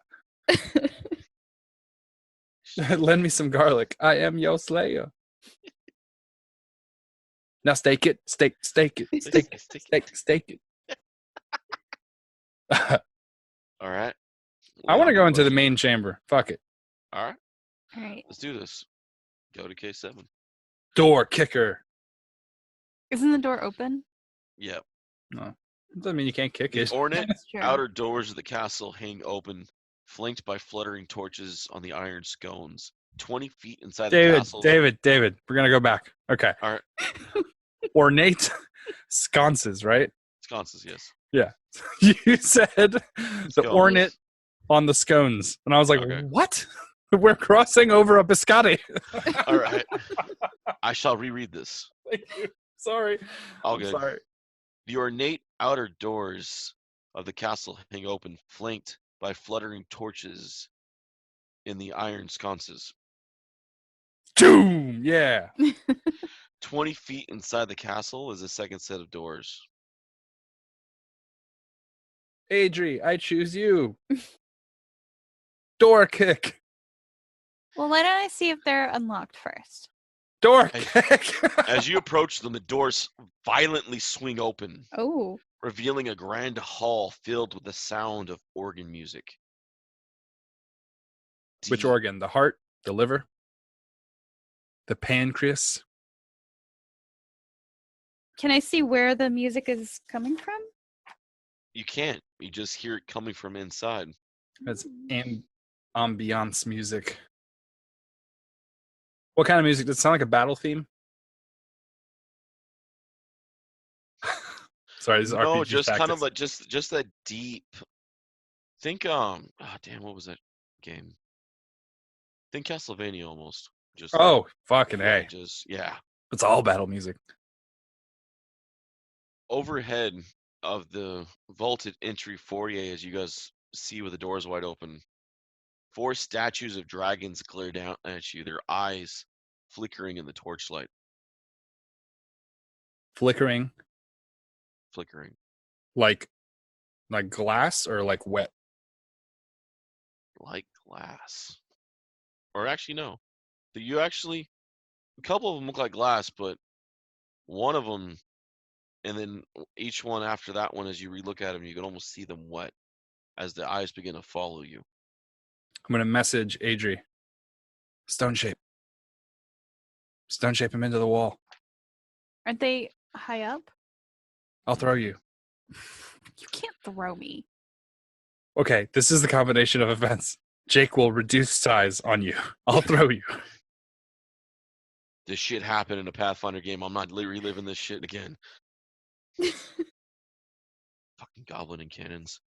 Lend me some garlic. I am your slayer. Now stake it. Stake it. All right. I want to go into the main chamber. Fuck it. All right, All right. let's do this. Go to K7. Door kicker. Isn't the door open? Yep. No, doesn't mean you can't kick The it. ornate That's true. outer doors of the castle hang open, flanked by fluttering torches on the iron scones. 20 feet inside the castle. David, we're gonna go back. Okay. All right. Ornate sconces, right? Sconces, yes. Yeah. You said the Scones. ornate on the scones, and I was like, Okay. what? We're crossing over a biscotti. All right. I shall reread this. Thank you. Sorry. All I'm good. sorry. The ornate outer doors of the castle hang open, flanked by fluttering torches in the iron sconces. Doom! Yeah. 20 feet inside the castle is a second set of doors. Adrie, I choose you. Door kick. Well, why don't I see if they're unlocked first? Door Hey. kick. As you approach them, the doors violently swing open, Oh, revealing a grand hall filled with the sound of organ music. Which Deep- organ? The heart? The liver? The pancreas? can I see where the music is coming from? You can't. You just hear it coming from inside. That's ambiance music. What kind of music? Does it sound like a battle theme? Sorry, this is No, RPG just kind of tactics. like just that deep. Think damn, what was that game? Think Castlevania almost. Just like, Oh, fucking yeah, hey. yeah. It's all battle music. Overhead of the vaulted entry foyer, as you guys see with the doors wide open, 4 statues of dragons glare down at you, their eyes flickering in the torchlight. Flickering Flickering. like glass or like wet? Like glass. Or actually, no. A couple of them look like glass, but one of them, and then each one after that one, as you relook at them, you can almost see them wet as the eyes begin to follow you. I'm going to message Adrie. Stone shape. Stone shape him into the wall. Aren't they high up? I'll throw you. You can't throw me. Okay, this is the combination of events. Jake will reduce size on you. I'll throw you. This shit happened in a Pathfinder game. I'm not reliving this shit again. Fucking goblin and cannons.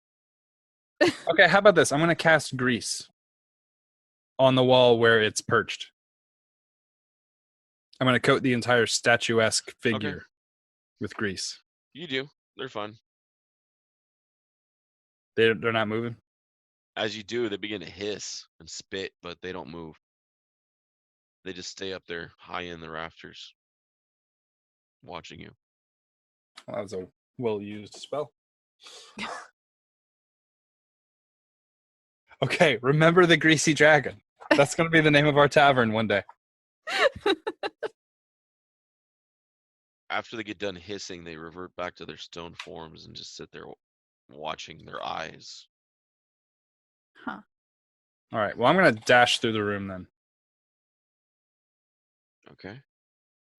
Okay, how about this? I'm going to cast grease on the wall where it's perched. I'm going to coat the entire statuesque figure with grease. You do. They're fun. They're not moving? As you do, they begin to hiss and spit, but they don't move. They just stay up there, high in the rafters, watching you. Well, that was a well-used spell. Okay, remember the greasy dragon. That's going to be the name of our tavern one day. After they get done hissing, they revert back to their stone forms and just sit there watching their eyes. Huh. All right, well, I'm going to dash through the room then. Okay.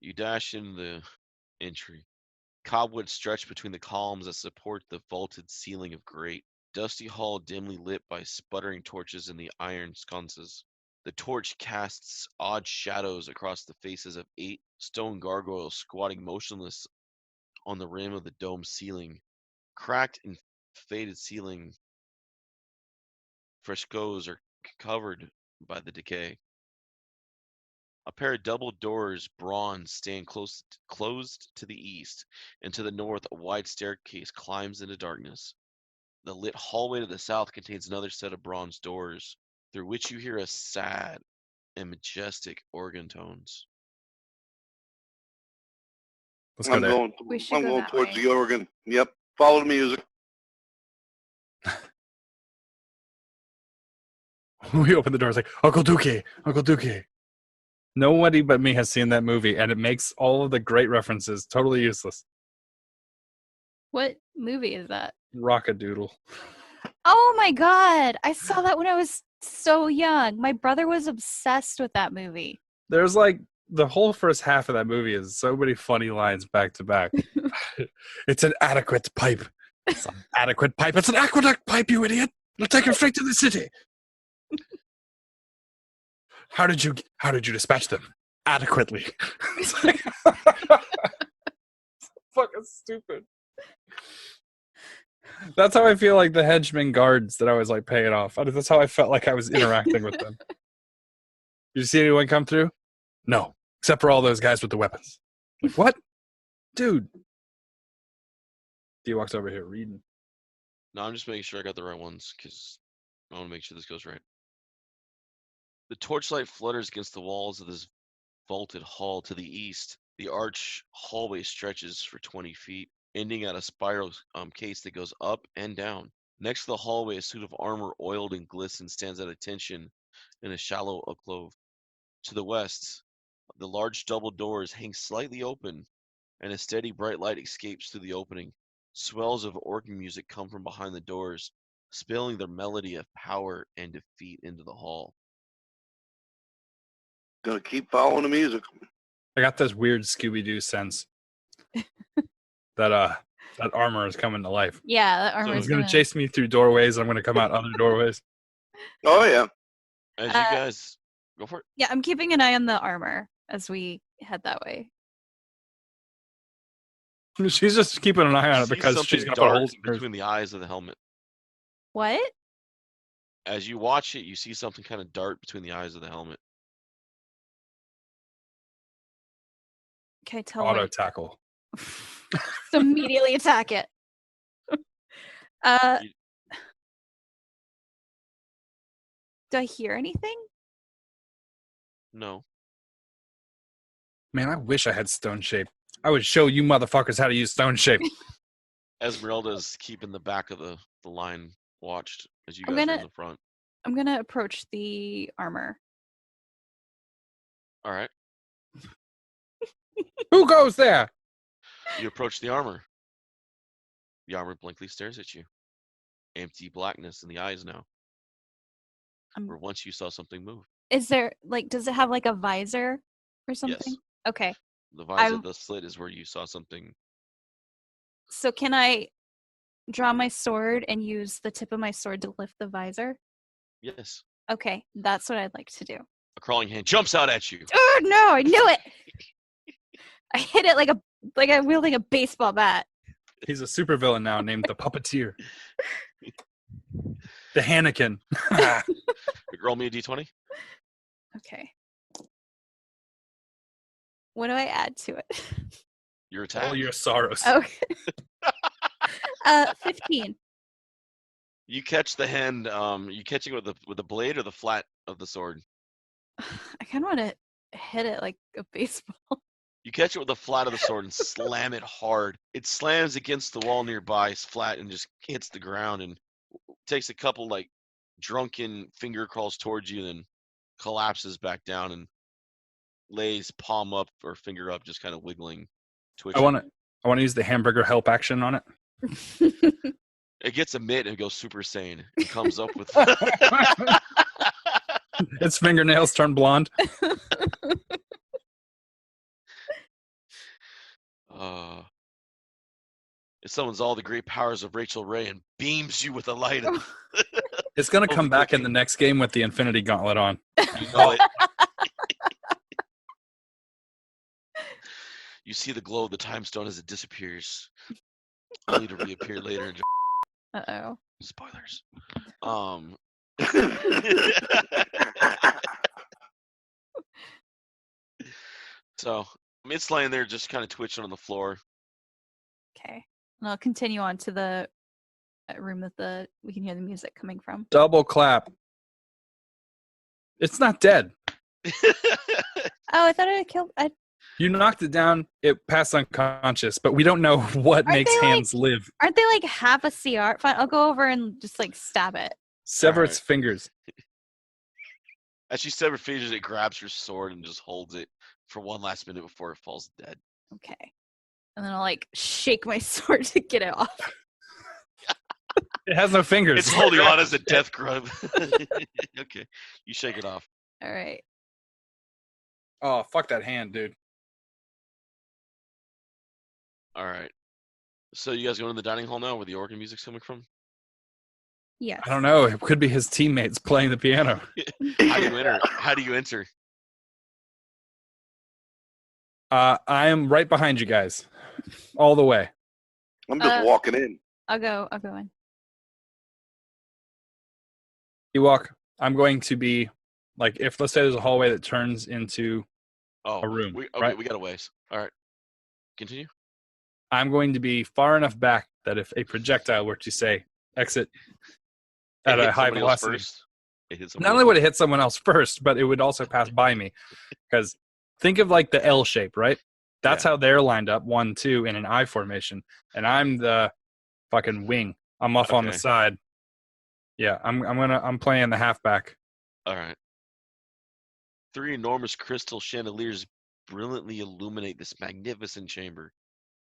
You dash in the entry. Cobwebs stretch between the columns that support the vaulted ceiling of grate. Dusty hall dimly lit by sputtering torches in the iron sconces. The torch casts odd shadows across the faces of 8 stone gargoyles squatting motionless on the rim of the dome ceiling. Cracked and faded ceiling frescoes are covered by the decay. A pair of double doors, bronze, stand closed to the east, and to the north a wide staircase climbs into darkness. The lit hallway to the south contains another set of bronze doors, through which you hear a sad and majestic organ tones. Let's go there. We should I'm go going that towards way. the organ. Yep. Follow the music. We open the door. It's like, Uncle Dookie, Uncle Dookie. Nobody but me has seen that movie, and it makes all of the great references totally useless. What movie is that? Rockadoodle. Oh my god! I saw that when I was so young. My brother was obsessed with that movie. There's like the whole first half of that movie is so many funny lines back to back. It's an adequate pipe. It's an adequate pipe. It's an aqueduct pipe, you idiot. It'll take him straight to the city. How did you dispatch them? Adequately. It's like, fucking stupid. That's how I feel like the henchmen guards that I was like paying off. That's how I felt like I was interacting with them. Did you see anyone come through? No, except for all those guys with the weapons. Like, what? Dude. D walks over here reading. No, I'm just making sure I got the right ones because I want to make sure this goes right. The torchlight flutters against the walls of this vaulted hall to the east. The arch hallway stretches for 20 feet, ending at a spiral case that goes up and down. Next to the hallway, a suit of armor oiled and glistened stands at attention in a shallow alcove. To the west, the large double doors hang slightly open, and a steady bright light escapes through the opening. Swells of organ music come from behind the doors, spilling their melody of power and defeat into the hall. Gonna keep following the music. I got this weird Scooby-Doo sense that armor is coming to life. Yeah, that armor So is it's going to chase me through doorways. I'm going to come out other doorways. Oh yeah. As you guys go for it. Yeah, I'm keeping an eye on the armor as we head that way. She's just keeping an eye on it See because she's something going to put dark holes in her. between the eyes of the helmet. What? As you watch it, you see something kind of dart between the eyes of the helmet. Okay, tell Auto what? tackle. Just immediately attack it. Do I hear anything? No. Man, I wish I had Stone Shape. I would show you motherfuckers how to use Stone Shape. Esmeralda's keeping the back of the line watched as you I'm guys are gonna- in the front. I'm gonna approach the armor. All right. Who goes there? You approach the armor. The armor blankly stares at you. Empty blackness in the eyes now. Where once you saw something move. Is there does it have like a visor or something? Yes. Okay. The visor, the slit is where you saw something. So can I draw my sword and use the tip of my sword to lift the visor? Yes. Okay, that's what I'd like to do. A crawling hand jumps out at you. Oh no, I knew it. I hit it like I'm wielding a baseball bat. He's a supervillain now named the Puppeteer. The Hannikin. Roll me a d20. Okay. What do I add to it? Your attack. All your sorrows. Okay. 15. You catch the hand. You catching it with the blade or the flat of the sword? I kind of want to hit it like a baseball. You catch it with the flat of the sword and slam it hard. It slams against the wall nearby, it's flat, and just hits the ground and takes a couple drunken finger crawls towards you, then collapses back down and lays palm up or finger up, just kind of wiggling, twitching. I want to use the hamburger help action on it. It gets a mitt and it goes Super Saiyan. It comes up with its fingernails turn blonde. It summons all the great powers of Rachel Ray and beams you with a light. It's going to come back in the next game with the Infinity Gauntlet on. You know it. You see the glow of the time stone as it disappears, only to reappear later. Uh-oh. Spoilers. So it's laying there, just kind of twitching on the floor. Okay. And I'll continue on to the room that we can hear the music coming from. Double clap. It's not dead. Oh, I thought I killed. You knocked it down. It passed unconscious, but we don't know what makes hands live. Aren't they half a CR? Fine, I'll go over and just stab it. Sever its fingers. As she severs fingers, it grabs her sword and just holds it for one last minute before it falls dead. Okay. And then I'll shake my sword to get it off. It has no fingers. It's holding on as a death grub. Okay. You shake it off. All right. Oh, fuck that hand, dude. All right. So you guys going to the dining hall now where the organ music's coming from? Yes. I don't know. It could be his teammates playing the piano. How do you enter? How do you enter? I am right behind you guys, all the way. I'm just walking in. I'll go in. You walk. I'm going to be like, if let's say there's a hallway that turns into a room, right? We got a ways. All right. Continue. I'm going to be far enough back that if a projectile were to say exit at a high velocity, not only would it hit someone else first, but it would also pass by me. Because think of like the L shape, right? That's how they're lined up, 1, 2 in an I formation, and I'm the fucking wing. I'm off on the side. Yeah, I'm playing the halfback. All right. 3 enormous crystal chandeliers brilliantly illuminate this magnificent chamber.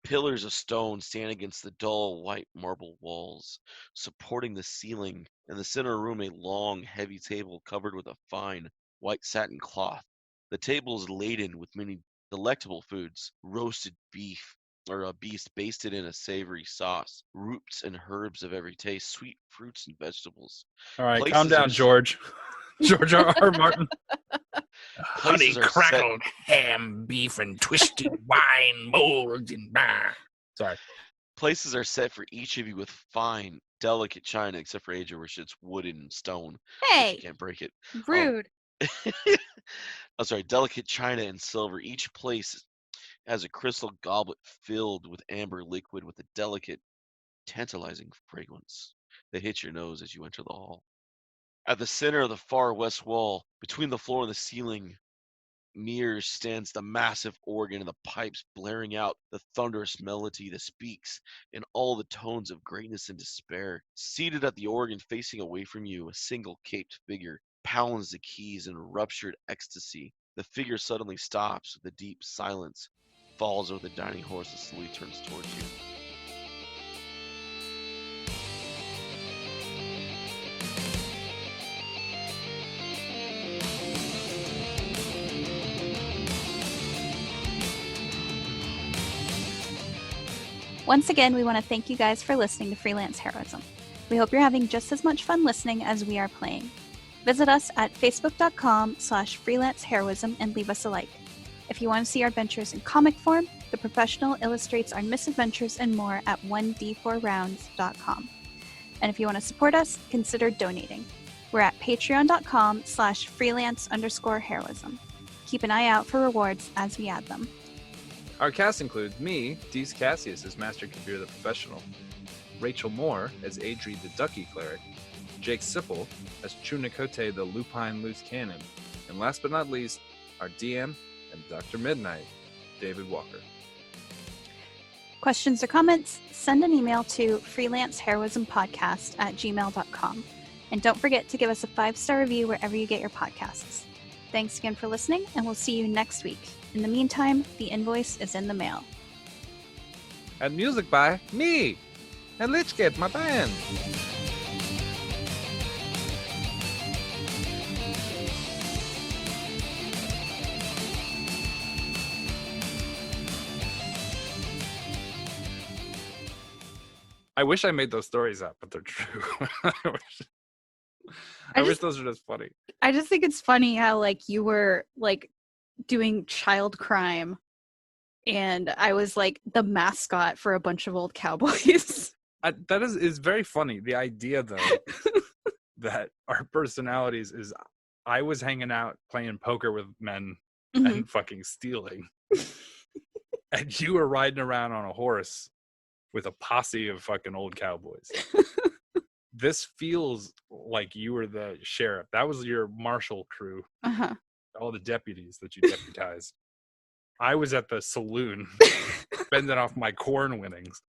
Pillars of stone stand against the dull white marble walls, supporting the ceiling. In the center room, a long, heavy table covered with a fine white satin cloth. The table is laden with many delectable foods: roasted beef, or a beast basted in a savory sauce, roots and herbs of every taste, sweet fruits and vegetables. All right, calm down, George. George R. Martin. Honey crackled ham, beef, and twisted wine molds and blah. Sorry. Places are set for each of you with fine, delicate china, except for Adria, where it's wooden and stone. Hey, you can't break it. Rude. I'm sorry, delicate china and silver. Each place has a crystal goblet filled with amber liquid with a delicate, tantalizing fragrance that hits your nose as you enter the hall. At the center of the far west wall, between the floor and the ceiling, mirrors stands the massive organ and the pipes blaring out the thunderous melody that speaks in all the tones of greatness and despair. Seated at the organ facing away from you, a single caped figure pounds the keys in ruptured ecstasy. The figure suddenly stops. The deep silence falls over the dining horse and slowly turns towards you. Once again, we want to thank you guys for listening to Freelance Heroism. We hope you're having just as much fun listening as we are playing. Visit us at facebook.com/freelanceheroism and leave us a like. If you want to see our adventures in comic form, The Professional illustrates our misadventures and more at 1d4rounds.com. And if you want to support us, consider donating. We're at patreon.com/freelance_heroism. Keep an eye out for rewards as we add them. Our cast includes me, Dees Cassius as Master Kabir the Professional, Rachel Moore as Adrie the Ducky Cleric, Jake Sipple as Chunikote the Lupine Loose Cannon, and last but not least, our DM and Dr. Midnight, David Walker. Questions or comments? Send an email to freelanceheroismpodcast@gmail.com. And don't forget to give us a 5-star review wherever you get your podcasts. Thanks again for listening, and we'll see you next week. In the meantime, the invoice is in the mail. And music by me and Lichkit, my band. I wish I made those stories up, but they're true. I wish those were just funny. I just think it's funny how like you were like doing child crime and I was like the mascot for a bunch of old cowboys. That is very funny. The idea though that our personalities is I was hanging out playing poker with men and fucking stealing. And you were riding around on a horse with a posse of fucking old cowboys. This feels like you were the sheriff. That was your marshal crew. All the deputies that you deputized. I was at the saloon spending off my corn winnings.